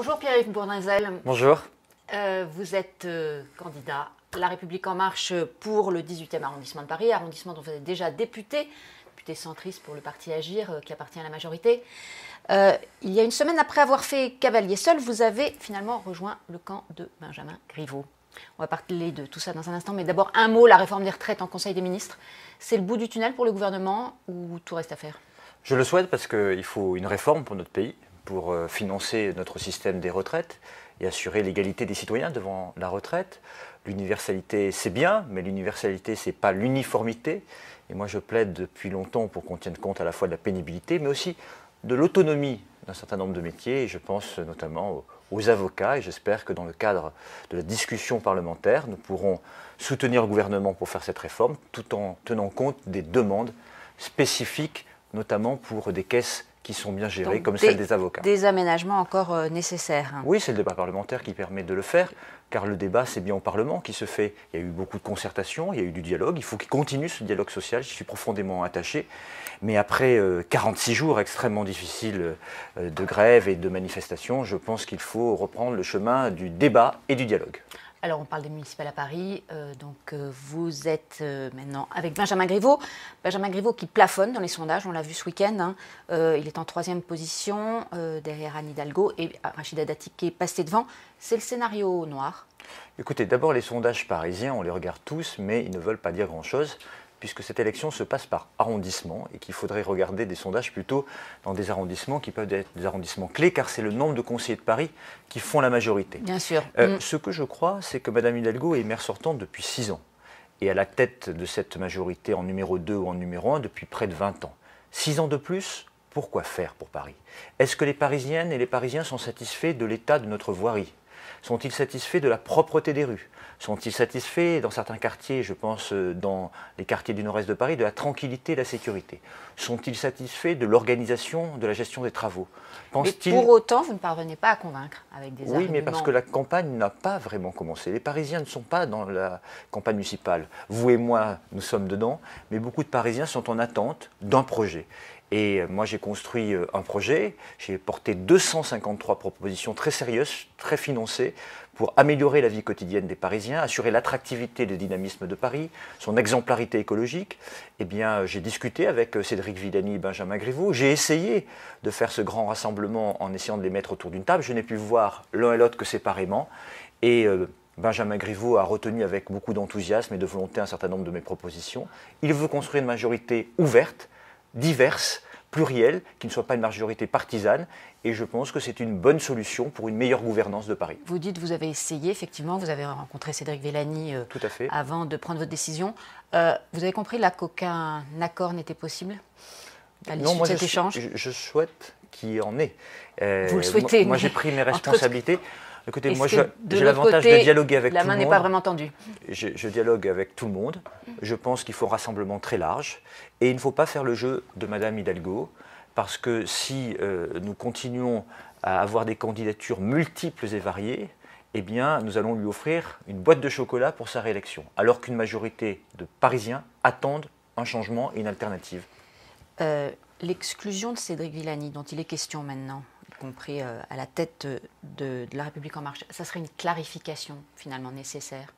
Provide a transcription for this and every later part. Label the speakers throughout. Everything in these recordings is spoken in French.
Speaker 1: Bonjour Pierre-Yves Bourdinzel.
Speaker 2: Bonjour.
Speaker 1: Vous êtes candidat La République En Marche pour le 18e arrondissement de Paris, arrondissement dont vous êtes déjà député centriste pour le parti Agir qui appartient à la majorité. Il y a une semaine après avoir fait cavalier seul, vous avez finalement rejoint le camp de Benjamin Griveaux. On va parler de tout ça dans un instant, mais d'abord un mot, la réforme des retraites en Conseil des ministres. C'est le bout du tunnel pour le gouvernement ou tout reste à faire?
Speaker 2: Je le souhaite parce qu'il faut une réforme pour notre pays, pour financer notre système des retraites et assurer l'égalité des citoyens devant la retraite. L'universalité, c'est bien, mais l'universalité, ce n'est pas l'uniformité. Et moi, je plaide depuis longtemps pour qu'on tienne compte à la fois de la pénibilité, mais aussi de l'autonomie d'un certain nombre de métiers. Et je pense notamment aux avocats. Et j'espère que dans le cadre de la discussion parlementaire, nous pourrons soutenir le gouvernement pour faire cette réforme, tout en tenant compte des demandes spécifiques, notamment pour des caisses qui sont bien gérées,
Speaker 1: donc
Speaker 2: comme celle des avocats.
Speaker 1: Des aménagements encore nécessaires.
Speaker 2: Oui, c'est le débat parlementaire qui permet de le faire, car le débat, c'est bien au Parlement qui se fait. Il y a eu beaucoup de concertation, il y a eu du dialogue, il faut qu'il continue ce dialogue social, j'y suis profondément attaché. Mais après 46 jours extrêmement difficiles de grève et de manifestation, je pense qu'il faut reprendre le chemin du débat et du dialogue.
Speaker 1: Alors, on parle des municipales à Paris, vous êtes maintenant avec Benjamin Griveaux. Benjamin Griveaux qui plafonne dans les sondages, on l'a vu ce week-end. Il est en 3e position, derrière Anne Hidalgo et Rachida Dati qui est passée devant. C'est le scénario noir.
Speaker 2: Écoutez, d'abord les sondages parisiens, on les regarde tous, mais ils ne veulent pas dire grand-chose, puisque cette élection se passe par arrondissement et qu'il faudrait regarder des sondages plutôt dans des arrondissements qui peuvent être des arrondissements clés, car c'est le nombre de conseillers de Paris qui font la majorité.
Speaker 1: Bien sûr.
Speaker 2: Ce que je crois, c'est que Mme Hidalgo est maire sortante depuis 6 ans et à la tête de cette majorité en numéro 2 ou en numéro 1 depuis près de 20 ans. 6 ans de plus, pourquoi faire pour Paris? Est-ce que les Parisiennes et les Parisiens sont satisfaits de l'état de notre voirie? Sont-ils satisfaits de la propreté des rues? Sont-ils satisfaits, dans certains quartiers, je pense dans les quartiers du nord-est de Paris, de la tranquillité et de la sécurité? Sont-ils satisfaits de l'organisation, de la gestion des travaux?
Speaker 1: Mais pour autant, vous ne parvenez pas à convaincre avec des arguments.
Speaker 2: Oui, mais parce que la campagne n'a pas vraiment commencé. Les Parisiens ne sont pas dans la campagne municipale. Vous et moi, nous sommes dedans, mais beaucoup de Parisiens sont en attente d'un projet. Et moi, j'ai construit un projet, j'ai porté 253 propositions très sérieuses, très financées, pour améliorer la vie quotidienne des Parisiens, assurer l'attractivité et le dynamisme de Paris, son exemplarité écologique. Eh bien, j'ai discuté avec Cédric Villani et Benjamin Griveaux. J'ai essayé de faire ce grand rassemblement en essayant de les mettre autour d'une table. Je n'ai pu voir l'un et l'autre que séparément. Et Benjamin Griveaux a retenu avec beaucoup d'enthousiasme et de volonté un certain nombre de mes propositions. Il veut construire une majorité ouverte, diverse, plurielle, qui ne soit pas une majorité partisane, et je pense que c'est une bonne solution pour une meilleure gouvernance de Paris.
Speaker 1: Vous dites, vous avez essayé, effectivement, vous avez rencontré Cédric Villani
Speaker 2: Tout à fait.
Speaker 1: Avant de prendre votre décision. Vous avez compris là qu'aucun accord n'était possible à l'issue de cet échange?
Speaker 2: Je souhaite qu'il y en ait.
Speaker 1: Vous le souhaitez?
Speaker 2: Moi j'ai pris mes responsabilités. Écoutez, moi j'ai
Speaker 1: de
Speaker 2: l'avantage de dialoguer avec tout le monde.
Speaker 1: La main n'est pas vraiment tendue.
Speaker 2: Je dialogue avec tout le monde. Je pense qu'il faut un rassemblement très large. Et il ne faut pas faire le jeu de Mme Hidalgo, parce que si nous continuons à avoir des candidatures multiples et variées, eh bien, nous allons lui offrir une boîte de chocolat pour sa réélection, alors qu'une majorité de Parisiens attendent un changement et une alternative.
Speaker 1: L'exclusion de Cédric Villani, dont il est question maintenant, y compris à la tête de La République En Marche, ça serait une clarification finalement nécessaire?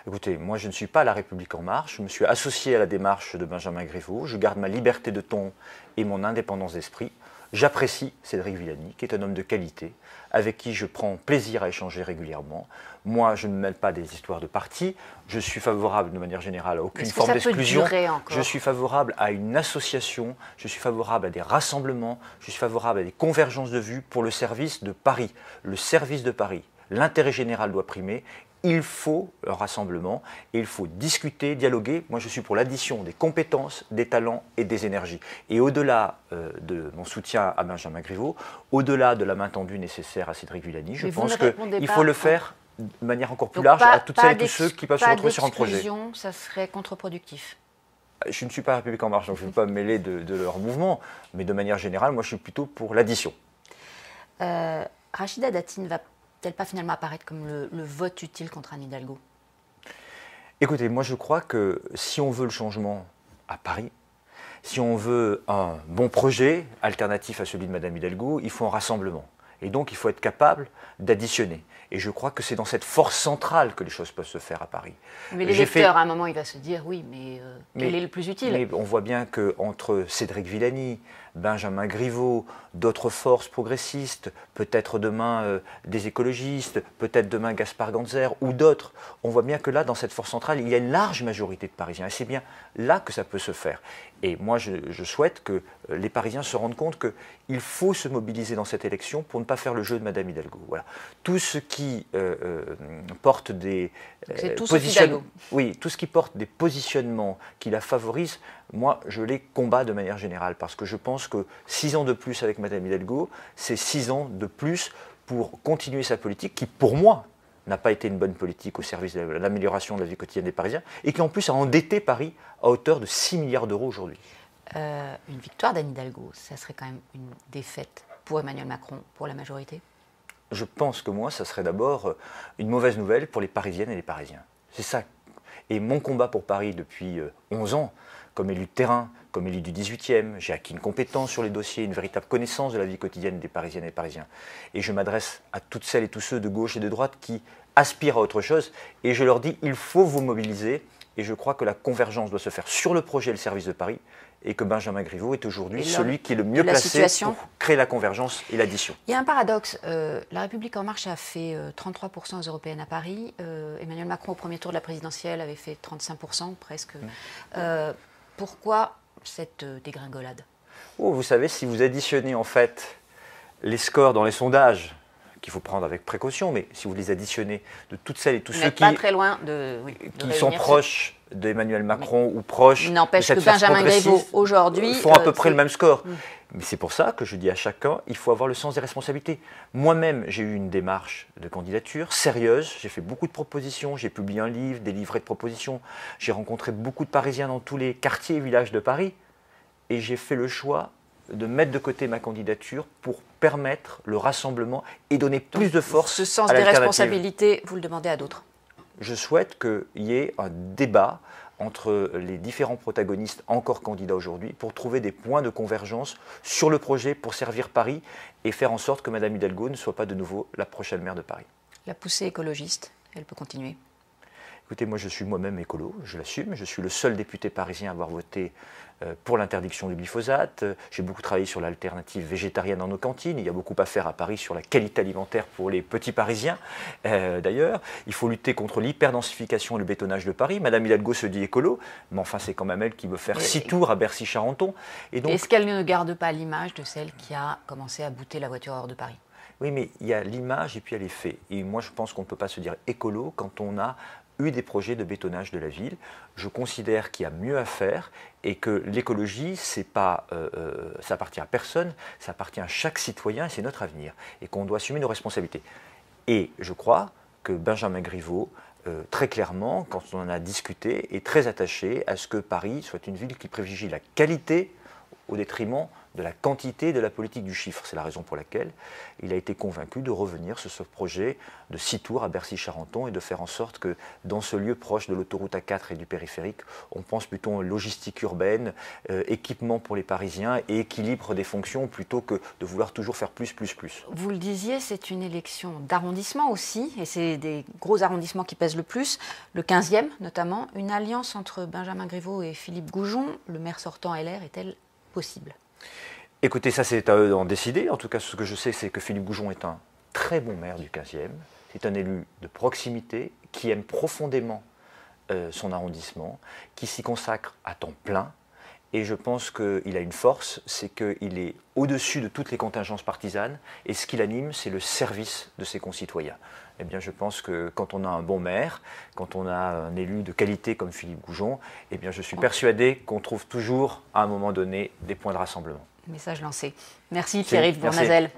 Speaker 2: Écoutez, moi je ne suis pas La République En Marche, je me suis associé à la démarche de Benjamin Griveaux, je garde ma liberté de ton et mon indépendance d'esprit. J'apprécie Cédric Villani, qui est un homme de qualité, avec qui je prends plaisir à échanger régulièrement. Moi, je ne me mêle pas des histoires de parti, je suis favorable de manière générale à aucune forme d'exclusion. Je suis favorable à une association, je suis favorable à des rassemblements, je suis favorable à des convergences de vues pour le service de Paris. Le service de Paris, l'intérêt général doit primer. Il faut un rassemblement et il faut discuter, dialoguer. Moi, je suis pour l'addition des compétences, des talents et des énergies. Et au-delà de mon soutien à Benjamin Griveaux, au-delà de la main tendue nécessaire à Cédric Villani, je pense qu'il faut le faire de manière encore plus large à toutes celles et tous ceux qui peuvent se retrouver sur un projet.
Speaker 1: Ça serait contre-productif.
Speaker 2: Je ne suis pas République En Marche, donc je ne vais pas me mêler de leur mouvement, mais de manière générale, moi, je suis plutôt pour l'addition.
Speaker 1: Rachida Dati ne va-t-elle pas finalement apparaître comme le vote utile contre Anne Hidalgo?
Speaker 2: Écoutez, moi je crois que si on veut le changement à Paris, si on veut un bon projet alternatif à celui de Mme Hidalgo, il faut un rassemblement. Et donc, il faut être capable d'additionner. Et je crois que c'est dans cette force centrale que les choses peuvent se faire à Paris.
Speaker 1: Mais l'électeur, à un moment, il va se dire, oui, mais quel est le plus utile?
Speaker 2: Mais on voit bien qu'entre Cédric Villani, Benjamin Griveaux, d'autres forces progressistes, peut-être demain des écologistes, peut-être demain Gaspard Ganzer ou d'autres, on voit bien que là, dans cette force centrale, il y a une large majorité de Parisiens. Et c'est bien là que ça peut se faire. Et moi, je souhaite que les Parisiens se rendent compte qu'il faut se mobiliser dans cette élection pour ne pas faire le jeu de Madame Hidalgo. Voilà. Tout ce qui porte des
Speaker 1: positionnements,
Speaker 2: oui, tout ce qui porte des positionnements qui la favorisent, moi, je les combats de manière générale parce que je pense que 6 ans de plus avec Madame Hidalgo, c'est 6 ans de plus pour continuer sa politique qui, pour moi, n'a pas été une bonne politique au service de l'amélioration de la vie quotidienne des Parisiens et qui en plus a endetté Paris à hauteur de 6 milliards d'euros aujourd'hui.
Speaker 1: Une victoire d'Anne Hidalgo, ça serait quand même une défaite pour Emmanuel Macron, pour la majorité?
Speaker 2: Je pense que moi, ça serait d'abord une mauvaise nouvelle pour les Parisiennes et les Parisiens. C'est ça. Et mon combat pour Paris depuis 11 ans, comme élu de terrain, comme élu du 18e, j'ai acquis une compétence sur les dossiers, une véritable connaissance de la vie quotidienne des Parisiennes et des Parisiens. Et je m'adresse à toutes celles et tous ceux de gauche et de droite qui aspirent à autre chose. Et je leur dis, il faut vous mobiliser. Et je crois que la convergence doit se faire sur le projet et le service de Paris. Et que Benjamin Griveaux est aujourd'hui celui qui est le mieux placé pour créer la convergence et l'addition.
Speaker 1: Il y a un paradoxe. La République En Marche a fait 33% aux européennes à Paris. Emmanuel Macron, au premier tour de la présidentielle, avait fait 35% presque. Pourquoi cette dégringolade?
Speaker 2: Vous savez, si vous additionnez en fait les scores dans les sondages, qu'il faut prendre avec précaution, mais si vous les additionnez de toutes celles et tous ceux qui,
Speaker 1: pas très loin
Speaker 2: qui sont proches d'Emmanuel Macron ou proches de
Speaker 1: n'empêche
Speaker 2: cette
Speaker 1: que
Speaker 2: sphère
Speaker 1: Benjamin Griveaux,
Speaker 2: progressiste,
Speaker 1: aujourd'hui,
Speaker 2: font à peu près le même score. Mais c'est pour ça que je dis à chacun, il faut avoir le sens des responsabilités. Moi-même, j'ai eu une démarche de candidature sérieuse, j'ai fait beaucoup de propositions, j'ai publié un livre, des livrets de propositions, j'ai rencontré beaucoup de Parisiens dans tous les quartiers et villages de Paris, et j'ai fait le choix de mettre de côté ma candidature pour permettre le rassemblement et donner plus de force.
Speaker 1: Ce sens des responsabilités, vous le demandez à d'autres?
Speaker 2: Je souhaite qu'il y ait un débat entre les différents protagonistes encore candidats aujourd'hui pour trouver des points de convergence sur le projet pour servir Paris et faire en sorte que Mme Hidalgo ne soit pas de nouveau la prochaine maire de Paris.
Speaker 1: La poussée écologiste, elle peut continuer?
Speaker 2: Écoutez, moi je suis moi-même écolo, je l'assume, je suis le seul député parisien à avoir voté pour l'interdiction du glyphosate. J'ai beaucoup travaillé sur l'alternative végétarienne dans nos cantines. Il y a beaucoup à faire à Paris sur la qualité alimentaire pour les petits Parisiens. D'ailleurs, il faut lutter contre l'hyperdensification et le bétonnage de Paris. Madame Hidalgo se dit écolo, mais enfin c'est quand même elle qui veut faire 6 tours à Bercy-Charenton.
Speaker 1: Est-ce qu'elle ne garde pas l'image de celle qui a commencé à bouter la voiture hors de Paris?
Speaker 2: Oui, mais il y a l'image et puis il y a les faits. Et moi je pense qu'on ne peut pas se dire écolo quand on a eu des projets de bétonnage de la ville. Je considère qu'il y a mieux à faire et que l'écologie, ça appartient à personne, ça appartient à chaque citoyen et c'est notre avenir et qu'on doit assumer nos responsabilités. Et je crois que Benjamin Griveaux, très clairement, quand on en a discuté, est très attaché à ce que Paris soit une ville qui privilégie la qualité au détriment de la quantité de la politique du chiffre. C'est la raison pour laquelle il a été convaincu de revenir sur ce projet de 6 tours à Bercy-Charenton et de faire en sorte que dans ce lieu proche de l'autoroute A4 et du périphérique, on pense plutôt en logistique urbaine, équipement pour les Parisiens et équilibre des fonctions plutôt que de vouloir toujours faire plus, plus, plus.
Speaker 1: Vous le disiez, c'est une élection d'arrondissement aussi, et c'est des gros arrondissements qui pèsent le plus, le 15e notamment. Une alliance entre Benjamin Griveaux et Philippe Goujon, le maire sortant LR, est-elle possible?
Speaker 2: Écoutez, ça c'est à eux d'en décider. En tout cas, ce que je sais, c'est que Philippe Goujon est un très bon maire du 15e. C'est un élu de proximité qui aime profondément son arrondissement, qui s'y consacre à temps plein. Et je pense qu'il a une force, c'est qu'il est au-dessus de toutes les contingences partisanes. Et ce qui l'anime, c'est le service de ses concitoyens. Eh bien, je pense que quand on a un bon maire, quand on a un élu de qualité comme Philippe Goujon, eh bien, je suis persuadé qu'on trouve toujours, à un moment donné, des points de rassemblement.
Speaker 1: Message lancé. Merci Pierre-Yves Bournazel.